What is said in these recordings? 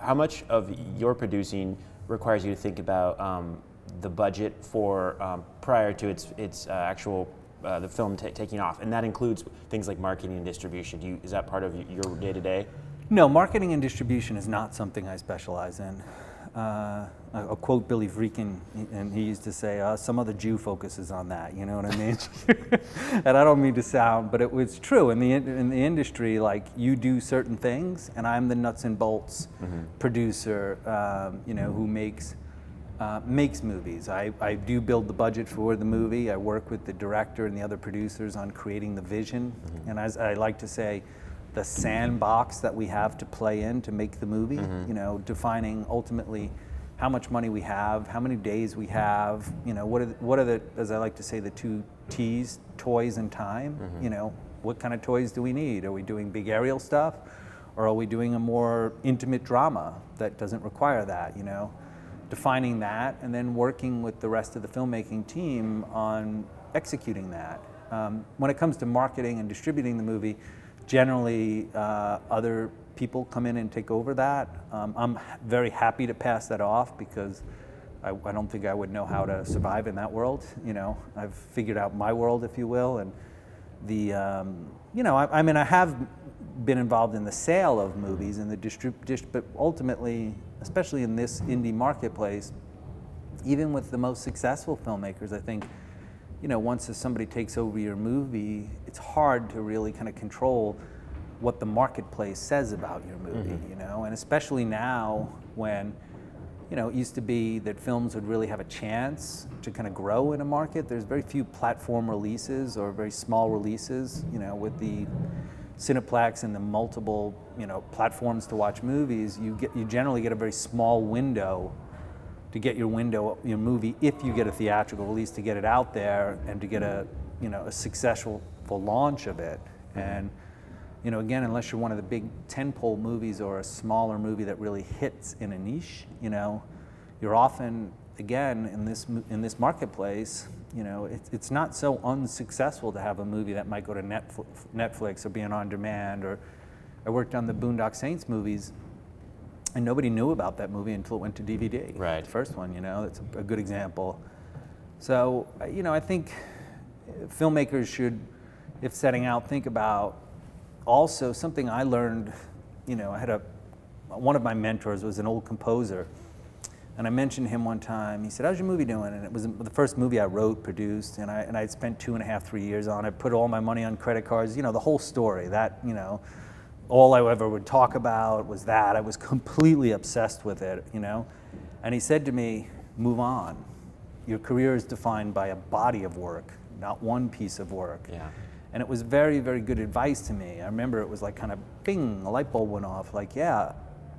how much of your producing requires you to think about the budget for prior to its actual the film taking off, and that includes things like marketing and distribution. Is that part of your day-to-day? No, marketing and distribution is not something I specialize in. I'll quote Billy Friedkin, and he used to say, some other Jew focuses on that, you know what I mean? And I don't mean to sound, but it was true. In the industry, like, you do certain things, and I'm the nuts and bolts producer, who makes movies. I do build the budget for the movie. I work with the director and the other producers on creating the vision. And as I like to say, the sandbox that we have to play in to make the movie, defining ultimately how much money we have, how many days we have, what are the, as I like to say, the two T's, toys and time. What kind of toys do we need? Are we doing big aerial stuff, or are we doing a more intimate drama that doesn't require that, Defining that, and then working with the rest of the filmmaking team on executing that. When it comes to marketing and distributing the movie, generally other people come in and take over that. I'm very happy to pass that off because I don't think I would know how to survive in that world. I've figured out my world, if you will, and I have been involved in the sale of movies and the but ultimately, especially in this indie marketplace, even with the most successful filmmakers, I think, once somebody takes over your movie, it's hard to really kind of control what the marketplace says about your movie, and especially now when, it used to be that films would really have a chance to kind of grow in a market. There's very few platform releases or very small releases, with the Cineplex and the multiple, platforms to watch movies. You generally get a very small window to get your movie, if you get a theatrical release, to get it out there and to get a successful launch of it. And again, unless you're one of the big tentpole movies or a smaller movie that really hits in a niche, you're often, again, in this marketplace, it's not so unsuccessful to have a movie that might go to Netflix or be an on-demand. Or I worked on the Boondock Saints movies, and nobody knew about that movie until it went to DVD. Right. The first one, that's a good example. So, I think filmmakers should, if setting out, think about also something I learned. I had one of my mentors was an old composer, and I mentioned him one time. He said, "How's your movie doing?" And it was the first movie I wrote, produced, and I'd spent 2.5, 3 years on it, put all my money on credit cards, the whole story. That, all I ever would talk about was that. I was completely obsessed with it, And he said to me, "Move on. Your career is defined by a body of work, not one piece of work." Yeah. And it was very, very good advice to me. I remember it was like kind of bing, a light bulb went off. Like, yeah,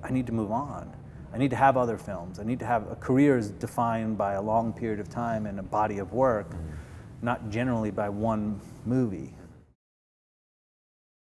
I need to move on. I need to have other films. I need to have a career is defined by a long period of time and a body of work, not generally by one movie.